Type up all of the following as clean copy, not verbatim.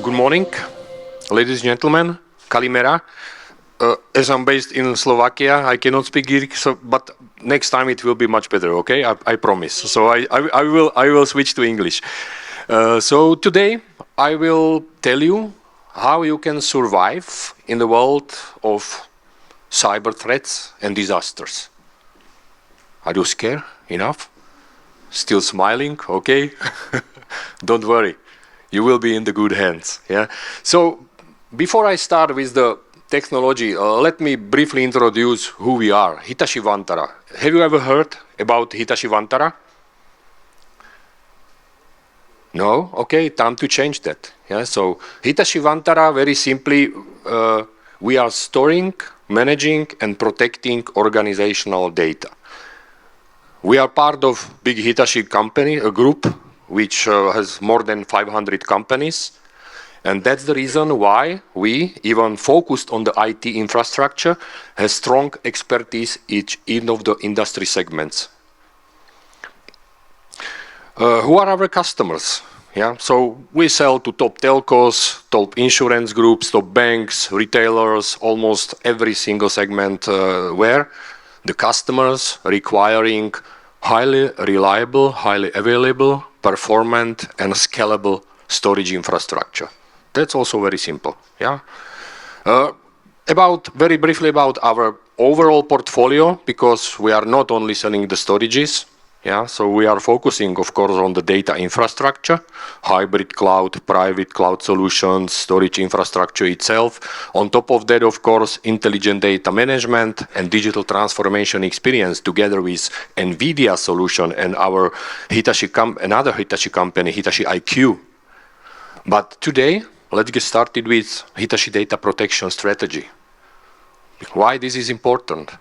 Good morning, ladies and gentlemen. Kalimera. As I'm based in Slovakia, I cannot speak Greek, but next time it will be much better. Okay, I promise. So I will switch to English. So today I will tell you how you can survive in the world of cyber threats and disasters. Are you scared enough? Still smiling? Okay. Don't worry. You will be in the good hands. Yeah. So before I start with the technology, let me briefly introduce who we are. Hitachi Vantara. Have you ever heard about Hitachi Vantara? No? Okay, time to change that. Yeah. So Hitachi Vantara, very simply, we are storing, managing, and protecting organizational data. We are part of big Hitachi company, a group which has more than 500 companies. And that's the reason why we, even focused on the IT infrastructure, has strong expertise in of the industry segments. Who are our customers? Yeah, so we sell to top telcos, top insurance groups, top banks, retailers, almost every single segment where the customers requiring highly reliable, highly available, performant, and scalable storage infrastructure. That's also very simple. Yeah. Very briefly about our overall portfolio, because we are not only selling the storages. Yeah, so we are focusing, of course, on the data infrastructure, hybrid cloud, private cloud solutions, storage infrastructure itself. On top of that, of course, intelligent data management and digital transformation experience together with NVIDIA solution and our another Hitachi company, Hitachi IQ. But today, let's get started with Hitachi data protection strategy. Why this is important?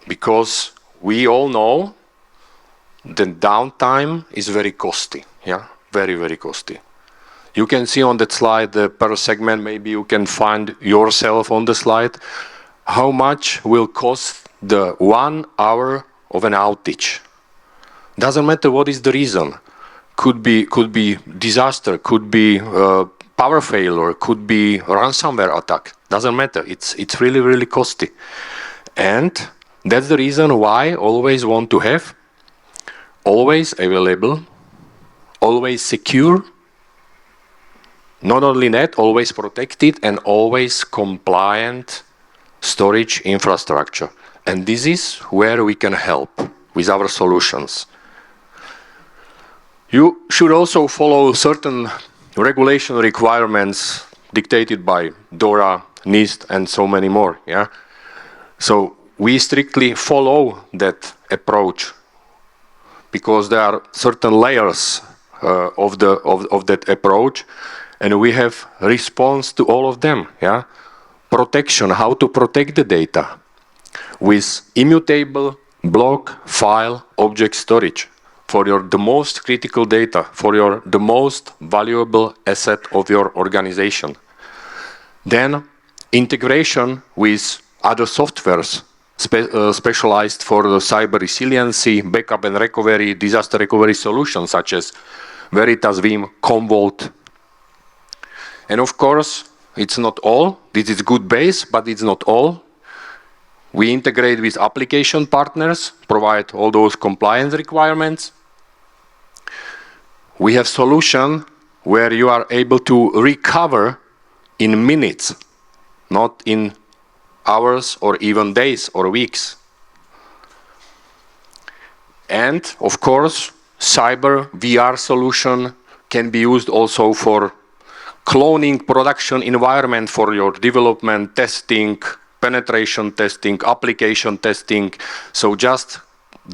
Because we all know the downtime is very costly. Yeah, very, very costly. You can see on that slide per segment, maybe you can find yourself on the slide, how much will cost the 1 hour of an outage. Doesn't matter what is the reason. Could be disaster, could be power failure, could be ransomware attack. Doesn't matter. It's really, really costly. And that's the reason why I always want to have always available, always secure, not only that, always protected and always compliant storage infrastructure. And this is where we can help with our solutions. You should also follow certain regulation requirements dictated by DORA, NIST, and so many more. Yeah. So we strictly follow that approach because there are certain layers of that approach, and we have response to all of them. Yeah. Protection, how to protect the data with immutable block, file, object storage. For the most critical data, for the most valuable asset of your organization. Then integration with other softwares specialized for the cyber resiliency, backup and recovery, disaster recovery solutions such as Veritas, Vim, Commvault. And of course, it's not all. This is good base, but it's not all. We integrate with application partners, provide all those compliance requirements. We have solution where you are able to recover in minutes, not in hours or even days or weeks. And of course, cyber VR solution can be used also for cloning production environment for your development, testing, penetration testing, application testing. So just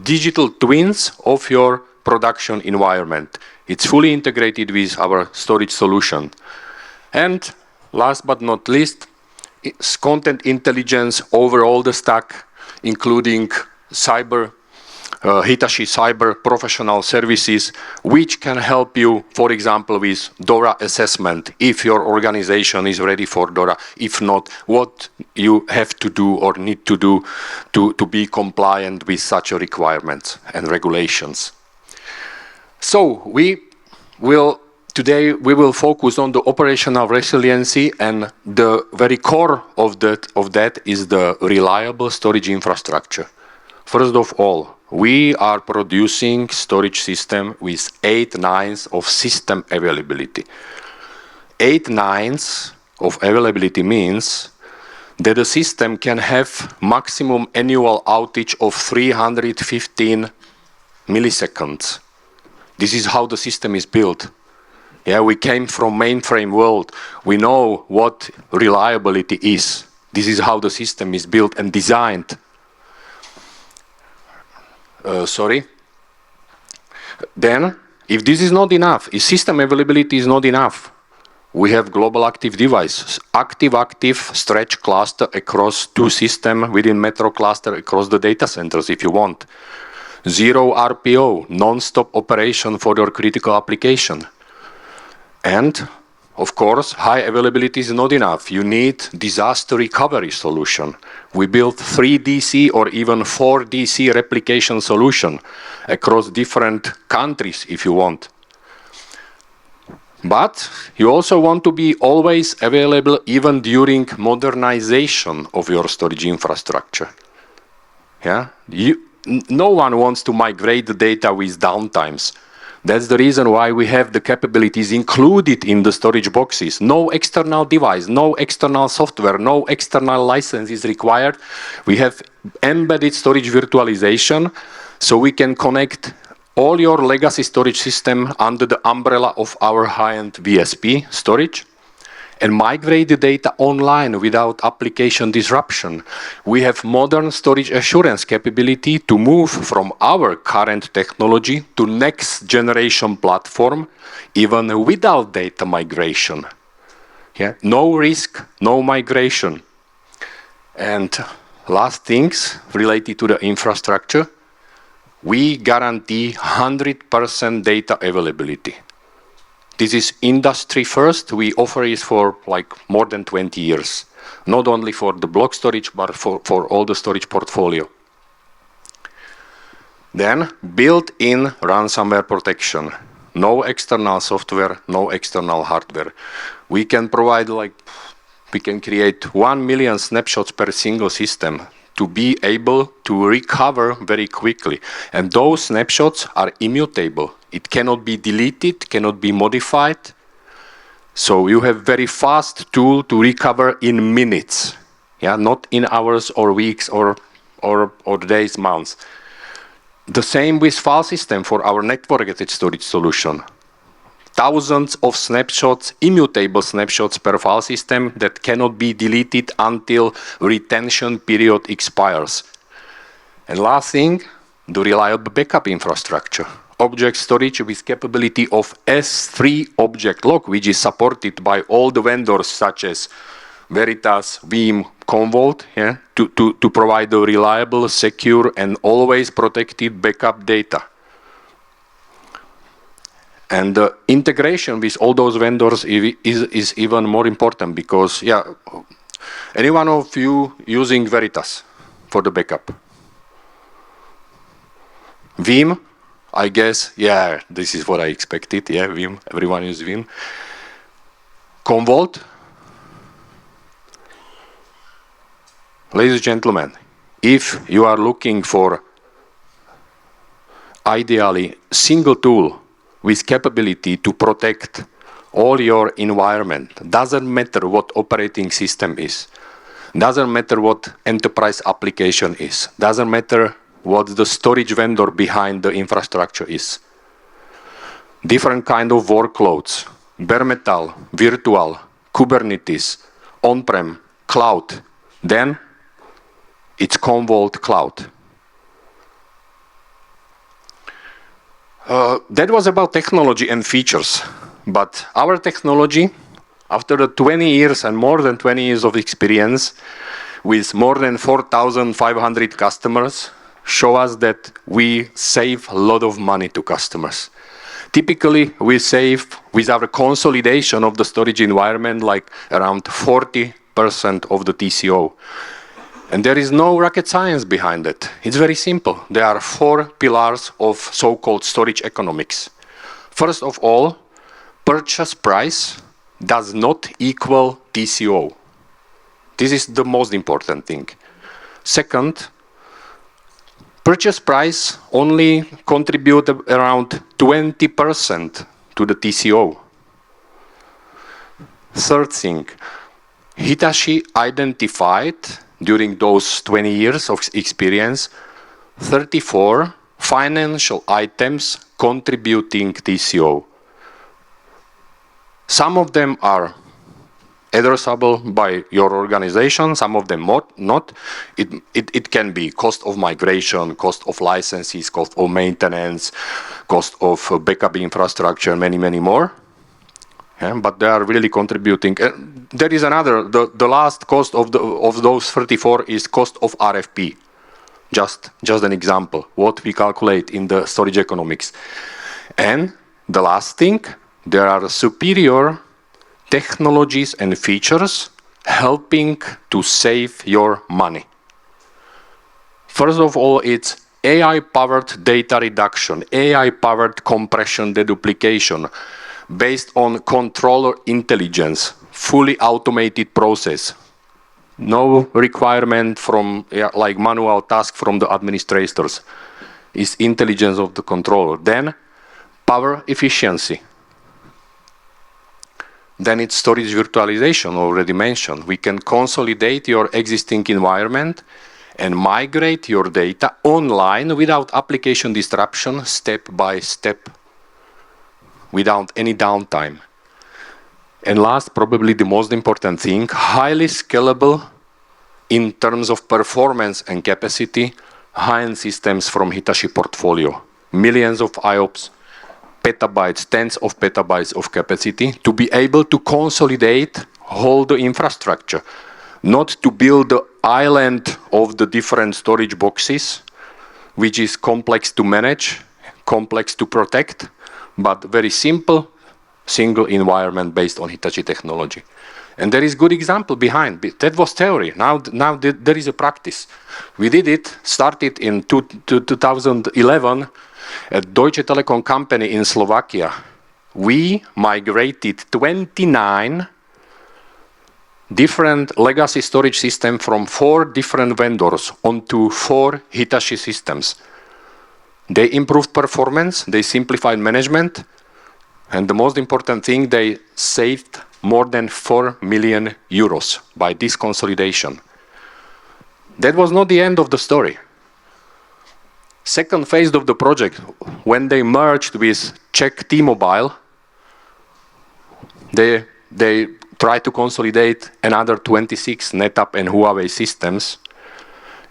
digital twins of your production environment. It's fully integrated with our storage solution. And last but not least, it's content intelligence over all the stack, including cyber, Hitachi Cyber Professional Services, which can help you, for example, with DORA assessment, if your organization is ready for DORA. If not, what you have to do or need to do to be compliant with such requirements and regulations. So we will Today we will focus on the operational resiliency, and the very core of that is the reliable storage infrastructure. First of all, we are producing storage system with 8 nines of system availability. 8 nines of availability means that the system can have maximum annual outage of 315 milliseconds. This is how the system is built. Yeah, we came from mainframe world. We know what reliability is. This is how the system is built and designed. Then, if this is not enough, if system availability is not enough, we have global active device, active stretch cluster across 2 systems within metro cluster across the data centers if you want. 0 RPO, non-stop operation for your critical application. And, of course, high availability is not enough. You need disaster recovery solution. We built 3 DC or even 4 DC replication solution across different countries if you want. But you also want to be always available even during modernization of your storage infrastructure. Yeah? No one wants to migrate the data with downtimes. That's the reason why we have the capabilities included in the storage boxes. No external device, no external software, no external license is required. We have embedded storage virtualization, so we can connect all your legacy storage system under the umbrella of our high-end VSP storage and migrate the data online without application disruption. We have modern storage assurance capability to move from our current technology to next generation platform, even without data migration. Yeah? No risk, no migration. And last things related to the infrastructure, we guarantee 100% data availability. This is industry first. We offer it for like more than 20 years. Not only for the block storage, but for all the storage portfolio. Then built-in ransomware protection. No external software, no external hardware. We can provide we can create 1 million snapshots per single system to be able to recover very quickly. And those snapshots are immutable. It cannot be deleted, cannot be modified. So you have very fast tool to recover in minutes. Yeah, not in hours or weeks or days, months. The same with file system for our network-attached storage solution. Thousands of snapshots, immutable snapshots per file system that cannot be deleted until retention period expires. And last thing, the reliable backup infrastructure. Object storage with capability of S3 object lock, which is supported by all the vendors such as Veritas, Veeam, Commvault, yeah, to provide a reliable, secure, and always protected backup data. And the integration with all those vendors is even more important because, yeah, any one of you using Veritas for the backup? Veeam, I guess, yeah, this is what I expected, yeah, Veeam, everyone uses Veeam. Commvault? Ladies and gentlemen, if you are looking for ideally single tool with capability to protect all your environment, doesn't matter what operating system is, doesn't matter what enterprise application is, doesn't matter what the storage vendor behind the infrastructure is. Different kind of workloads, bare metal, virtual, Kubernetes, on-prem, cloud, then it's Commvault Cloud. That was about technology and features, but our technology, after the 20 years and more than 20 years of experience with more than 4,500 customers, show us that we save a lot of money to customers. Typically, we save, with our consolidation of the storage environment, like around 40% of the TCO. And there is no rocket science behind it. It's very simple. There are 4 pillars of so-called storage economics. First of all, purchase price does not equal TCO. This is the most important thing. Second, purchase price only contributed around 20% to the TCO. Third thing, Hitachi identified during those 20 years of experience 34 financial items contributing TCO. Some of them are addressable by your organization, some of them not. It can be cost of migration, cost of licenses, cost of maintenance, cost of backup infrastructure, many more. Yeah, but they are really contributing. There is another, the last cost of those 34 is cost of RFP. Just an example, what we calculate in the storage economics. And the last thing, there are superior technologies and features helping to save your money. First of all, it's AI-powered data reduction, AI-powered compression deduplication, based on controller intelligence, fully automated process. No requirement from like manual task from the administrators. It's intelligence of the controller. Then power efficiency. Then it's storage virtualization, already mentioned. We can consolidate your existing environment and migrate your data online without application disruption, step by step, without any downtime. And last, probably the most important thing, highly scalable in terms of performance and capacity, high-end systems from Hitachi portfolio. Millions of IOPS, petabytes, tens of petabytes of capacity to be able to consolidate whole the infrastructure, not to build the island of the different storage boxes, which is complex to manage, complex to protect, but very simple, single environment based on Hitachi technology. And there is good example behind. That was theory. Now there is a practice. We did it, started in 2011 at Deutsche Telekom company in Slovakia. We migrated 29 different legacy storage systems from 4 different vendors onto 4 Hitachi systems. They improved performance, they simplified management, and the most important thing, they saved more than 4 million euros by this consolidation. That was not the end of the story. Second phase of the project, when they merged with Czech T-Mobile, they tried to consolidate another 26 NetApp and Huawei systems.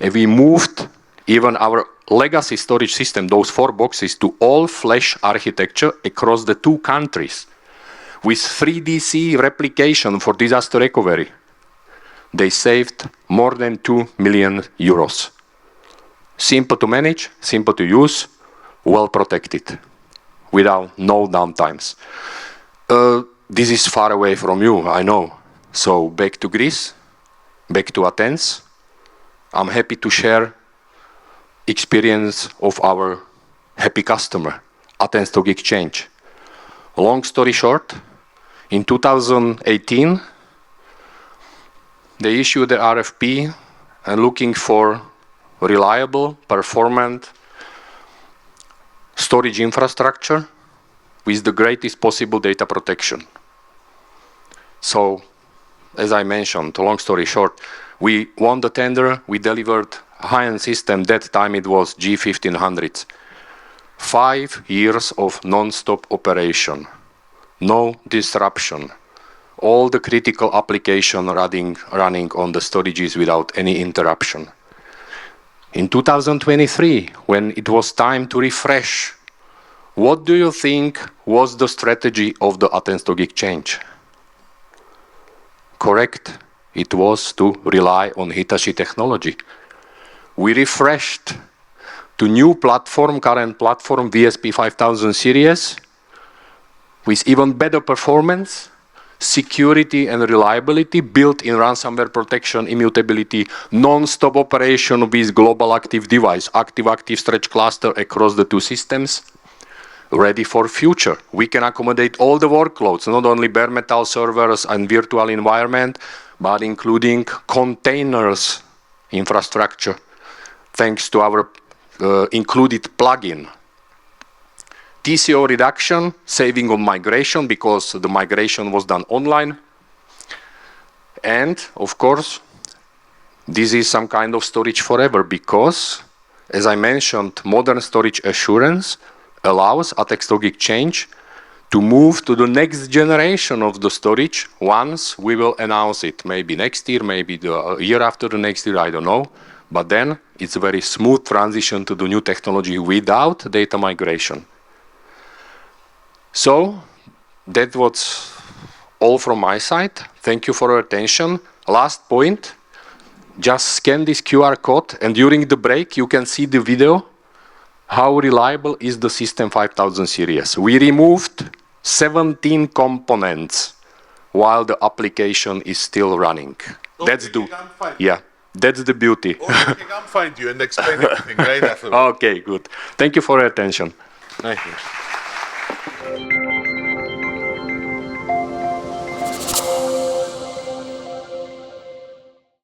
And we moved even our legacy storage system, those 4 boxes, to all-flash architecture across the 2 countries with 3DC replication for disaster recovery. They saved more than 2 million euros. Simple to manage, simple to use, well protected, without no downtimes. This is far away from you, I know. So back to Greece, back to Athens. I'm happy to share experience of our happy customer, Athens Stock Exchange. Long story short, in 2018, they issued the RFP and looking for reliable, performant storage infrastructure with the greatest possible data protection. So, as I mentioned, long story short, we won the tender, we delivered a high-end system, that time it was G1500. 5 years of non-stop operation, no disruption, all the critical application running on the storages without any interruption. In 2023, when it was time to refresh, what do you think was the strategy of the Athens Stock Exchange? Correct, it was to rely on Hitachi technology. We refreshed to new platform, current platform, VSP 5000 series, with even better performance, security and reliability, built-in ransomware protection, immutability, non-stop operation with global active device, active-active stretch cluster across the 2 systems. ready for future. We can accommodate all the workloads, not only bare metal servers and virtual environment, but including containers infrastructure, thanks to our included plugin. TCO reduction, saving on migration because the migration was done online. And of course, this is some kind of storage forever because, as I mentioned, modern storage assurance allows Athex Stock Exchange to move to the next generation of the storage once we will announce it. Maybe next year, maybe the year after the next year, I don't know. But then it's a very smooth transition to the new technology without data migration. So that was all from my side. Thank you for your attention. Last point, just scan this QR code and during the break you can see the video how reliable is the System 5000 series. We removed 17 components while the application is still running. So that's the beauty. Or we can come find you and explain everything right after. Okay, good. Thank you for your attention. Thank you.